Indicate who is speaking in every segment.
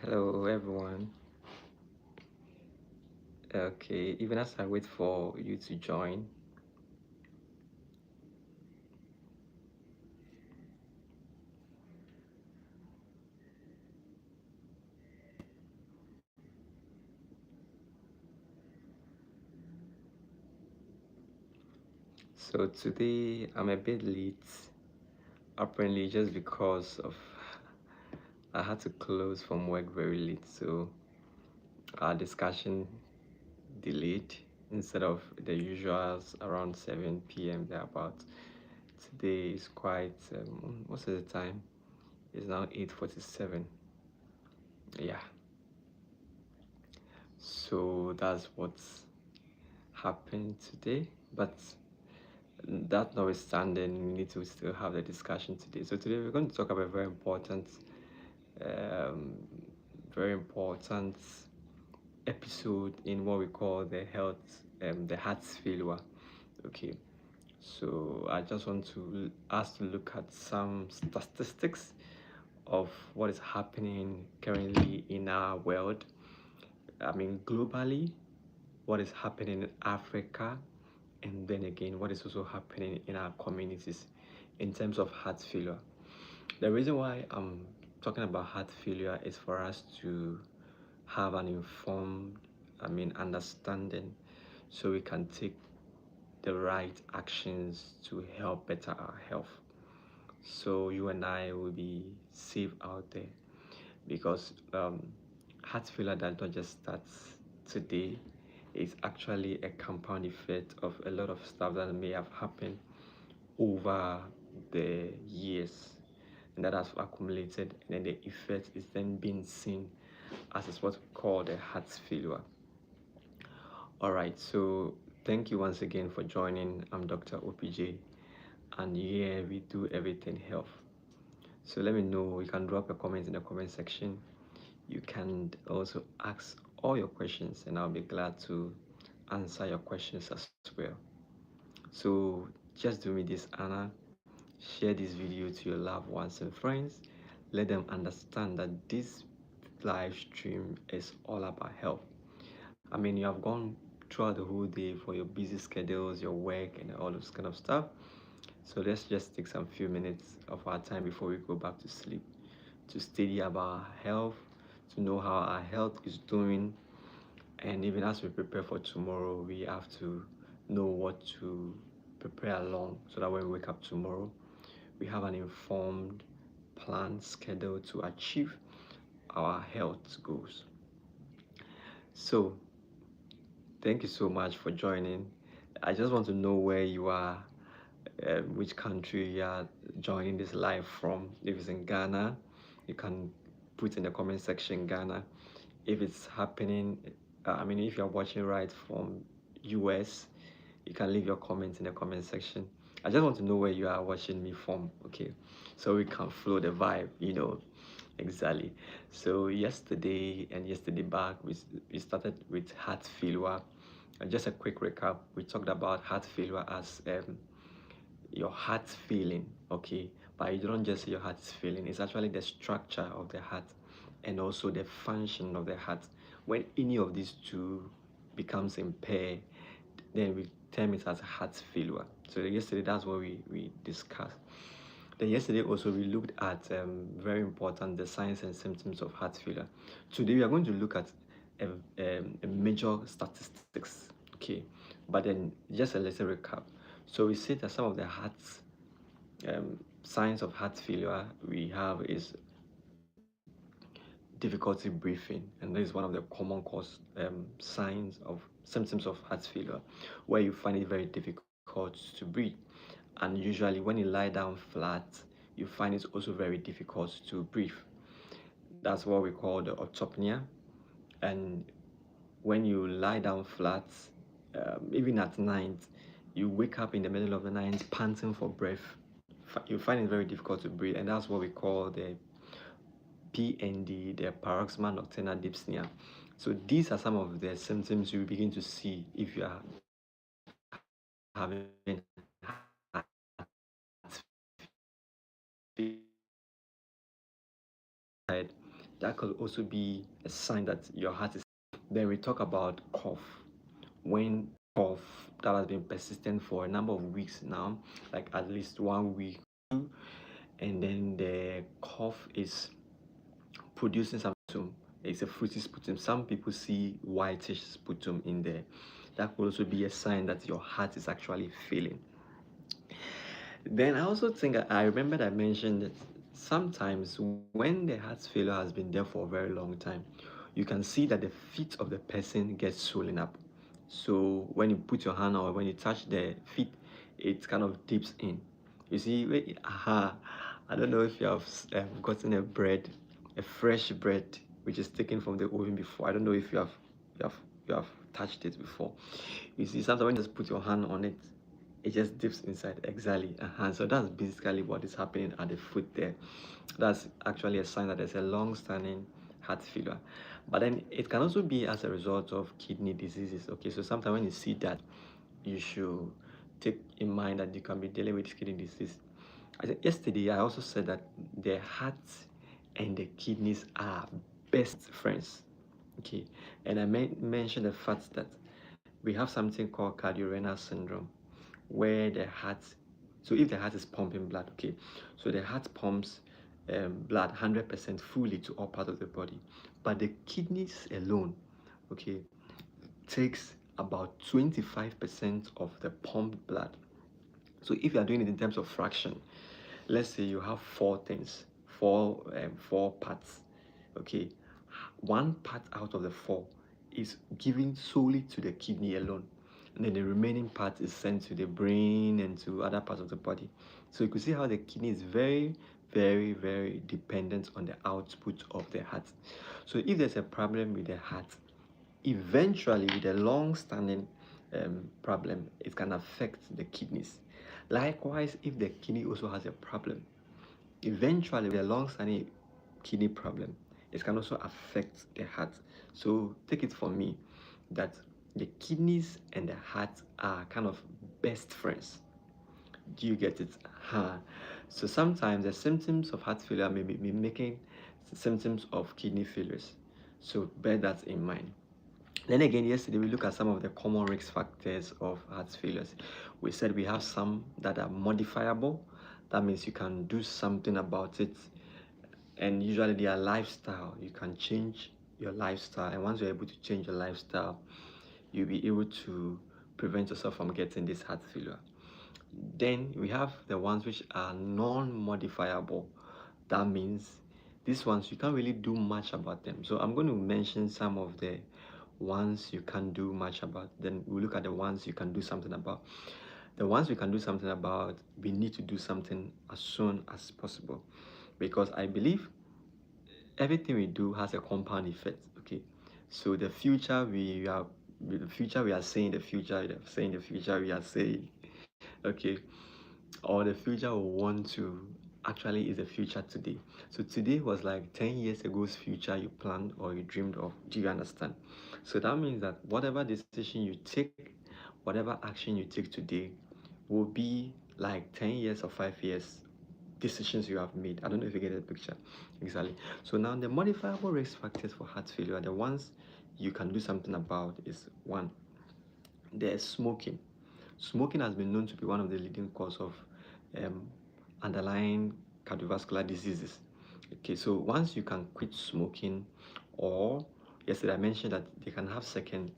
Speaker 1: Hello, everyone. Okay, even as I wait for you to join, so today I'm a bit late, apparently just because of I had to close from work very late, so our discussion delayed instead of the usuals around 7 p.m. thereabout. Today is quite what's the time? It's now 8:47. Yeah, so that's what's happened today, but that notwithstanding, we need to still have the discussion today. So today we're going to talk about um, very important episode in what we call the heart failure. Okay, so I just want to us to look at some statistics of what is happening currently in our world. I mean, globally, what is happening in Africa, and then again, what is also happening in our communities in terms of heart failure. The reason why I'm talking about heart failure is for us to have an informed, understanding so we can take the right actions to help better our health. So you and I will be safe out there because heart failure does not just start today. It's actually a compound effect of a lot of stuff that may have happened over the years and that has accumulated, and then the effect is then being seen as is what we call the heart failure. All right, so thank you once again for joining. I'm Dr. OPJ, and here we do everything health. So let me know. You can drop a comment in the comment section. You can also ask all your questions, and I'll be glad to answer your questions as well. So just do me this, Anna. Share this video to your loved ones and friends. Let them understand that this live stream is all about health. I mean, you have gone throughout the whole day for your busy schedules, your work, and all those kind of stuff. So let's just take some few minutes of our time before we go back to sleep to study about health, to know how our health is doing, and even as we prepare for tomorrow, we have to know what to prepare along so that when we wake up tomorrow, we have an informed plan schedule to achieve our health goals. So, thank you so much for joining. I just want to know where you are, which country you are joining this live from. If it's in Ghana, you can put in the comment section Ghana. If it's happening, if you're watching right from US, you can leave your comments in the comment section. I just want to know where you are watching me from, okay? So we can flow the vibe. Exactly. So yesterday and yesterday back, we started with heart failure. And just a quick recap, we talked about heart failure as your heart failing, okay? But you don't just say your heart is failing, it's actually the structure of the heart and also the function of the heart. When any of these two becomes impaired, then we term it as heart failure. So yesterday, that's what we discussed. Then yesterday also we looked at very important the signs and symptoms of heart failure. Today we are going to look at a major statistics, okay? But then just a little recap. So we see that some of the signs of heart failure we have is difficulty breathing, and this is one of the common cause signs of symptoms of heart failure, where you find it very difficult to breathe. And usually when you lie down flat, you find it also very difficult to breathe. That's what we call the autopnea. And when you lie down flat, even at night, you wake up in the middle of the night panting for breath. You find it very difficult to breathe, and that's what we call the PND, the paroxysmal nocturnal dyspnea. So these are some of the symptoms you begin to see if you are having That could also be a sign that your heart is. Then we talk about cough. When cough that has been persistent for a number of weeks now, like at least 1 week, and then the cough is producing some sputum. It's a fruity sputum. Some people see whitish sputum in there. That could also be a sign that your heart is actually failing. Then I also think I remembered I mentioned that sometimes when the heart failure has been there for a very long time, you can see that the feet of the person gets swollen up. So when you put your hand or when you touch the feet, it kind of dips in. You see, aha, I don't know if you have gotten a bread, a fresh bread, which is taken from the oven before. I don't know if you have, you have touched it before. You see, sometimes when you just put your hand on it, it just dips inside. Exactly. So that's basically what is happening at the foot there. That's actually a sign that there's a long-standing heart failure. But then it can also be as a result of kidney diseases. Okay, so sometimes when you see that, you should take in mind that you can be dealing with kidney disease. Yesterday I also said that the heart and the kidneys are best friends. Okay, and I mentioned the fact that we have something called cardiorenal syndrome, where the heart, so if the heart is pumping blood, okay, so the heart pumps blood 100% fully to all parts of the body, but the kidneys alone, okay, takes about 25% of the pumped blood. So if you are doing it in terms of fraction, let's say you have four things, four parts, okay, one part out of the four is given solely to the kidney alone, and then the remaining part is sent to the brain and to other parts of the body. So you can see how the kidney is very, very, very dependent on the output of the heart. So if there's a problem with the heart, eventually with a long-standing problem, it can affect the kidneys. Likewise, if the kidney also has a problem, eventually with a long-standing kidney problem, it can also affect the heart. So take it from me that the kidneys and the heart are kind of best friends. Do you get it? Huh. So sometimes the symptoms of heart failure may be mimicking symptoms of kidney failures. So bear that in mind. Then again, yesterday we looked at some of the common risk factors of heart failures. We said we have some that are modifiable. That means you can do something about it. And usually they are lifestyle. You can change your lifestyle. And once you're able to change your lifestyle, you'll be able to prevent yourself from getting this heart failure. Then we have the ones which are non-modifiable. That means these ones you can't really do much about them. So I'm going to mention some of the ones you can't do much about. Then we'll look at the ones you can do something about. The ones we can do something about, we need to do something as soon as possible, because I believe everything we do has a compound effect. Okay, so the future we are, the future we are saying, the future we are saying, the future we are saying, okay, or the future we want to actually is the future today. So today was like 10 years ago's future you planned or you dreamed of. Do you understand? So that means that whatever decision you take, whatever action you take today will be like 10 years or 5 years decisions you have made. I don't know if you get the picture. Exactly. So now the modifiable risk factors for heart failure, the ones you can do something about is one, there's smoking. Smoking has been known to be one of the leading cause of um, underlying cardiovascular diseases. Okay, so once you can quit smoking, or yesterday I mentioned that they can have second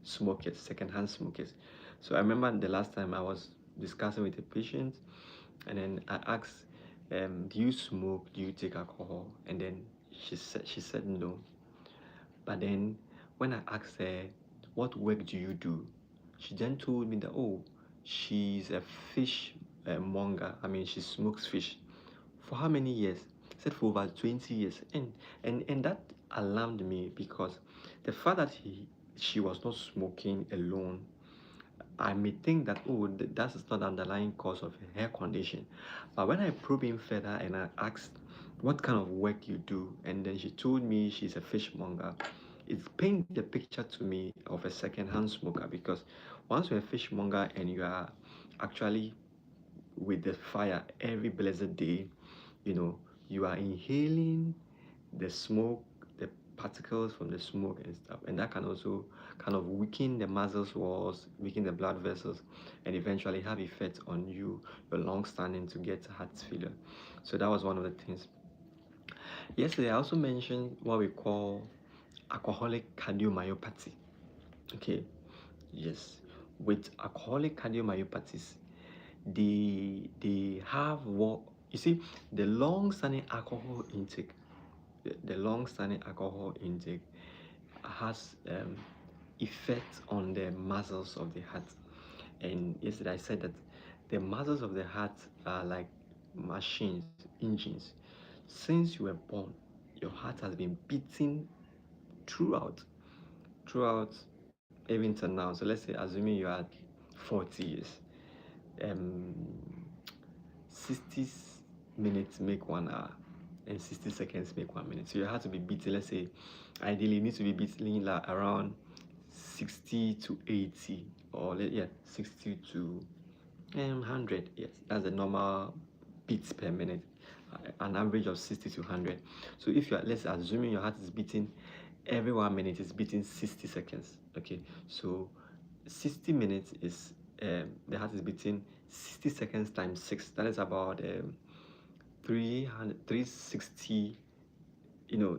Speaker 1: smokers, second-hand smokers. So I remember the last time I was discussing with a patient, and then I asked, "Do you smoke? Do you take alcohol?" And then she said no. But then when I asked her, "What work do you do?" She then told me that, oh, she's a fish monger. I mean, she smokes fish. For how many years? I said for over 20 years. And that alarmed me, because the fact that she was not smoking alone, I may think that, oh, that is not the underlying cause of her condition. But when I probe in further and I asked what kind of work you do, and then she told me she's a fishmonger, it paints the picture to me of a second-hand smoker. Because once you're a fishmonger and you are actually with the fire every blessed day, you know, you are inhaling the smoke, the particles from the smoke and stuff, and that can also kind of weaken the muscles walls, weaken the blood vessels, and eventually have effects on you, your lungs standing to get heart failure. So that was one of the things. Yesterday, I also mentioned what we call alcoholic cardiomyopathy. Okay, yes, with alcoholic cardiomyopathies, they have what you see, the long-standing alcohol intake, the long-standing alcohol intake has effect on the muscles of the heart. And yesterday I said that the muscles of the heart are like machines, engines. Since you were born, your heart has been beating throughout, even till now. So let's say, assuming you are 40 years, um, 60 minutes make 1 hour, and 60 seconds make 1 minute. So you have to be beating, let's say, ideally, you need to be beating like around 60 to 80, or yeah, 60 to 100. Yes, that's the normal beats per minute, an average of 60 to 100. So if you are, let's assuming your heart is beating every 1 minute, is beating 60 seconds. Okay, so 60 minutes is the heart is beating 60 seconds times 6. That is about 360,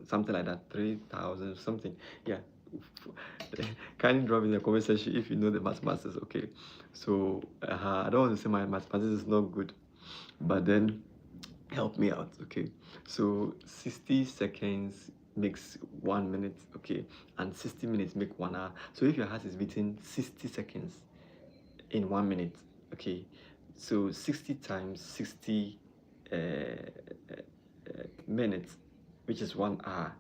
Speaker 1: something like that, 3,000 something. Yeah. Kindly drop in the comment section if you know the mathematics. Okay, so I don't want to say my mathematics is not good, but then help me out. Okay, so 60 seconds makes 1 minute. Okay, and 60 minutes make 1 hour. So if your heart is beating 60 seconds in 1 minute, okay, so 60 times 60 minutes, which is 1 hour.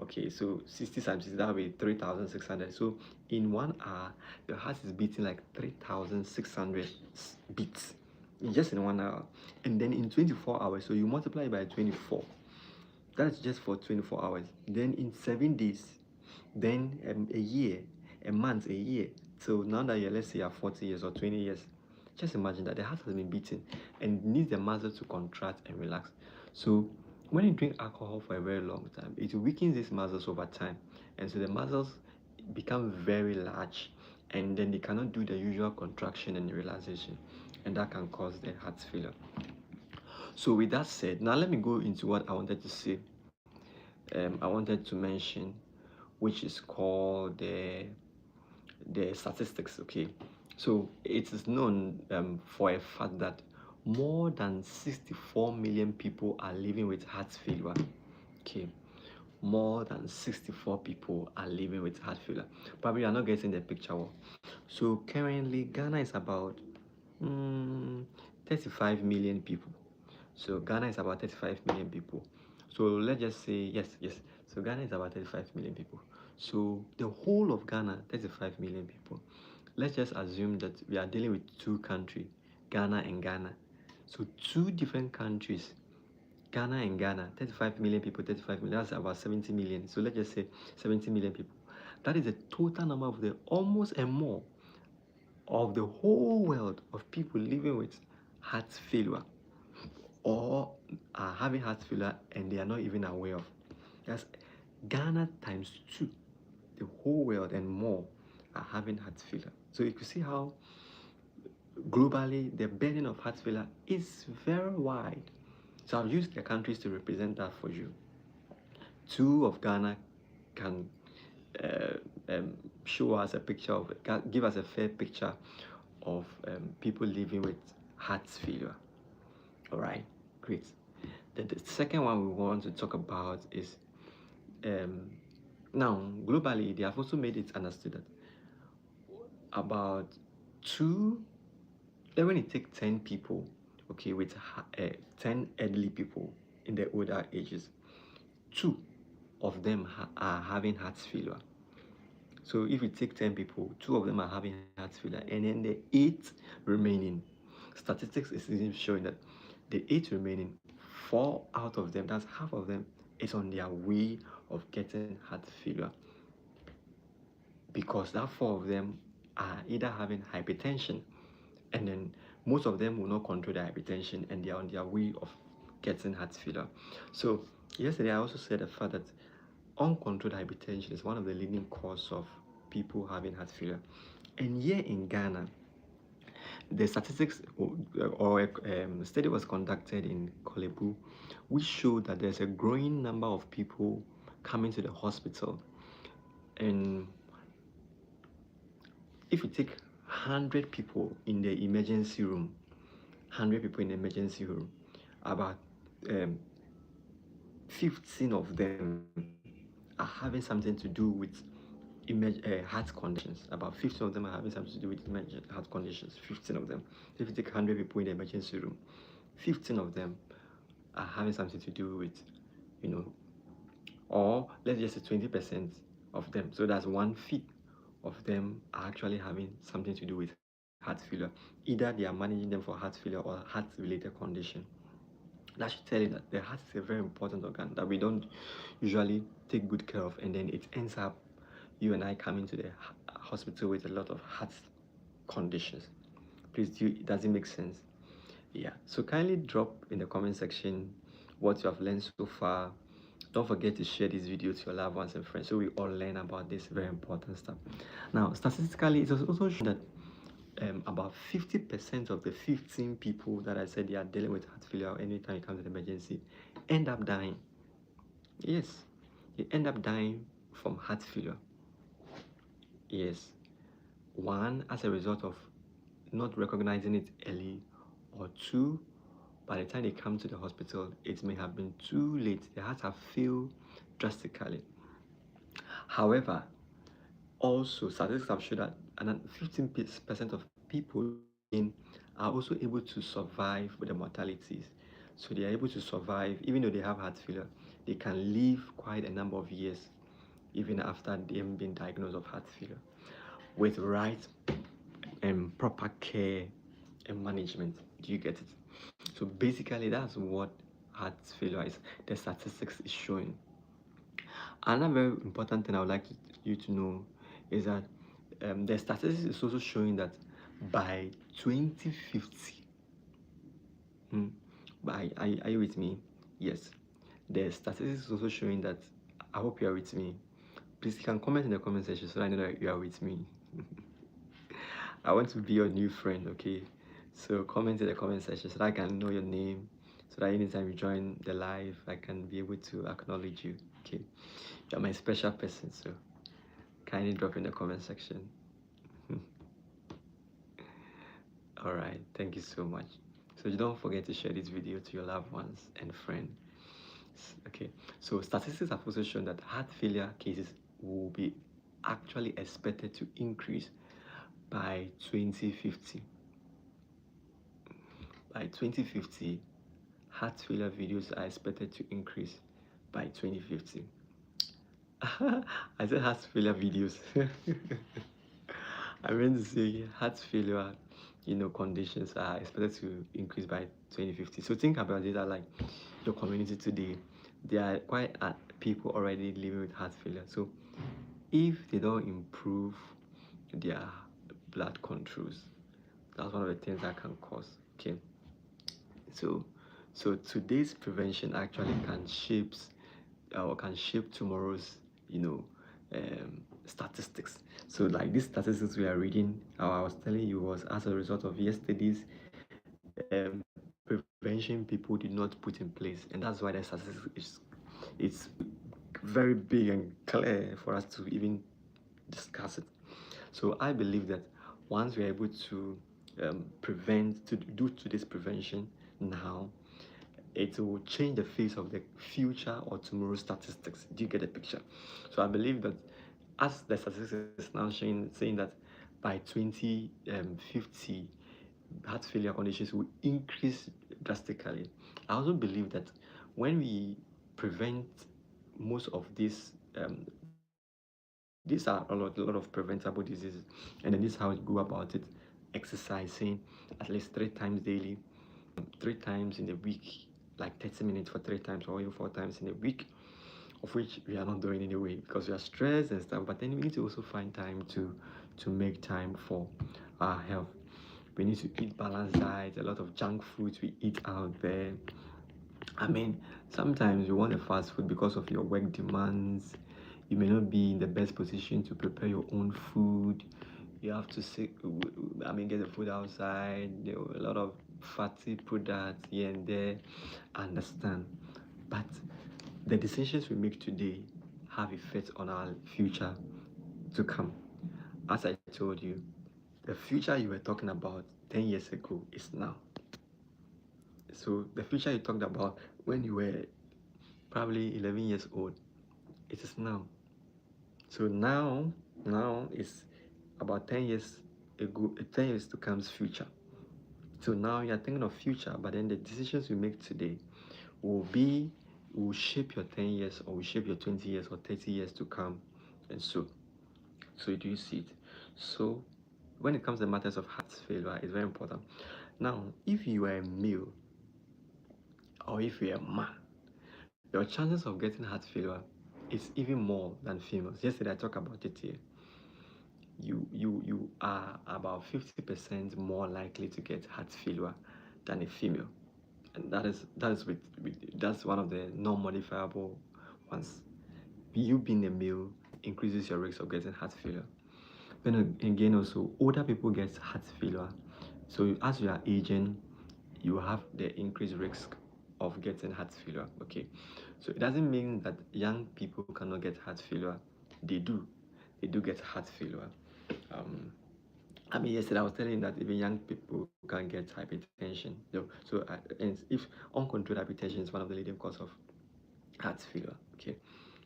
Speaker 1: Okay, so 60 times 60, that will be 3,600. So in 1 hour, your heart is beating like 3,600 beats just in 1 hour. And then in 24 hours, so you multiply it by 24. That's just for 24 hours. Then in 7 days, then a year, a month, a year. So now that you're, let's say you're 40 years or 20 years, just imagine that the heart has been beating and needs the muscle to contract and relax. So when you drink alcohol for a very long time, it weakens these muscles over time. And so the muscles become very large, and then they cannot do the usual contraction and relaxation. And that can cause the heart failure. So with that said, now let me go into what I wanted to say. I wanted to mention, which is called the statistics. Okay, so it is known for a fact that more than 64 million people are living with heart failure. Okay, more than 64 people are living with heart failure. Probably you're not getting the picture well. So currently Ghana is about 35 million people. So Ghana is about 35 million people. So let's just say yes. So Ghana is about 35 million people. So the whole of Ghana, 35 million people. Let's just assume that we are dealing with two countries, Ghana and Ghana. So two different countries, Ghana and Ghana, 35 million people, 35 million, that's about 70 million. So let's just say 70 million people. That is the total number of the almost and more of the whole world of people living with heart failure, or are having heart failure and they are not even aware of. That's Ghana times two. The whole world and more are having heart failure. So you can see how globally the burden of heart failure is very wide. So I've used the countries to represent that for you. Two of Ghana can uh, show us a picture of, give us a fair picture of people living with heart failure. All right, great. The second one we want to talk about is now globally they have also made it understood that about two, when you take 10 people, okay, with 10 elderly people in the older ages, two of them are having heart failure. So if you take 10 people, two of them are having heart failure, and then the 8 remaining, statistics is even showing that the 8 remaining, 4 out of them, that's half of them, is on their way of getting heart failure, because that 4 of them are either having hypertension, and then most of them will not control their hypertension and they are on their way of getting heart failure. So yesterday I also said the fact that uncontrolled hypertension is one of the leading causes of people having heart failure. And here in Ghana, the statistics or study was conducted in Kolebu, which showed that there's a growing number of people coming to the hospital. And if you take 100 people in the emergency room, 100 people in the emergency room, about 15 of them are having something to do with heart conditions. About 15 of them are having something to do with heart conditions. 15 of them. If you take 100 people in the emergency room, 15 of them are having something to do with, or let's just say 20% of them. So that's 1/5 of them are actually having something to do with heart failure. Either they are managing them for heart failure or heart-related condition. That should tell you that the heart is a very important organ that we don't usually take good care of, and then it ends up you and I coming to the hospital with a lot of heart conditions. Please, does it make sense? Yeah. So kindly drop in the comment section what you have learned so far. Don't forget to share this video to your loved ones and friends so we all learn about this very important stuff. Now, statistically, it was also shown that about 50% of the 15 people that I said they are dealing with heart failure anytime it comes to the emergency end up dying. Yes, they end up dying from heart failure. Yes, one, as a result of not recognizing it early, or two, by the time they come to the hospital, it may have been too late. Their hearts have failed drastically. However, also, statistics have shown that 15% of people are also able to survive with the mortalities. So they are able to survive, even though they have heart failure, they can live quite a number of years, even after them being diagnosed of heart failure, with right and proper care and management. Do you get it? So basically, that's what heart failure is. The statistics is showing. Another very important thing I would like you to know is that the statistics is also showing that by 2050, are you with me? Yes. The statistics is also showing that, I hope you are with me. Please, you can comment in the comment section so I know that you are with me. I want to be your new friend, okay? So comment in the comment section so that I can know your name, so that anytime you join the live, I can be able to acknowledge you, okay? You're my special person, so kindly drop in the comment section. All right, thank you so much. So don't forget to share this video to your loved ones and friends. Okay, so statistics have also shown that heart failure cases will be actually expected to increase by 2050. By 2050, heart failure videos are expected to increase by 2050. I said heart failure videos. I meant to say heart failure, conditions are expected to increase by 2050. So think about it, that like your community today, there are quite people already living with heart failure. So if they don't improve their blood controls, that's one of the things that can cause. Okay. So today's prevention actually can shape tomorrow's, statistics. So like these statistics we are reading, I was telling you, was as a result of yesterday's prevention people did not put in place, and that's why the statistics it's very big and clear for us to even discuss it. So I believe that once we are able to do today's prevention now, it will change the face of the future or tomorrow's statistics. Do you get the picture? So I believe that as the statistics is now saying that by 2050, heart failure conditions will increase drastically. I also believe that when we prevent most of these are a lot of preventable diseases, and then this is how we go about it: exercising at least 3 times daily, 3 times in a week, like 30 minutes for 3 times, or even 4 times in a week, of which we are not doing anyway because we are stressed and stuff. But then we need to also find time to make time for our health. We need to eat balanced diet. A lot of junk foods we eat out there, I mean, sometimes you want a fast food because of your work demands. You may not be in the best position to prepare your own food. You have to say, get the food outside. There were a lot of fatty products here and there. I understand. But the decisions we make today have effects on our future to come. As I told you, the future you were talking about 10 years ago is now. So the future you talked about when you were probably 11 years old, it is now. So now is about 10 years ago, 10 years to come's future. So now you're thinking of future, but then the decisions you make today will be will shape your 10 years or will shape your 20 years or 30 years to come. And so do you see it? So when it comes to matters of heart failure, it's very important. Now, if you are a male or if you're a man, your chances of getting heart failure is even more than females. Yesterday I talked about it here. You are about 50% more likely to get heart failure than a female. And that's one of the non-modifiable ones. You being a male increases your risk of getting heart failure. Then again, also older people get heart failure. So as you are aging, you have the increased risk of getting heart failure. Okay, so it doesn't mean that young people cannot get heart failure. They do. They do get heart failure. Um, yesterday I was telling you that even young people can get hypertension. And if uncontrolled hypertension is one of the leading cause of heart failure. Okay,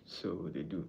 Speaker 1: so they do.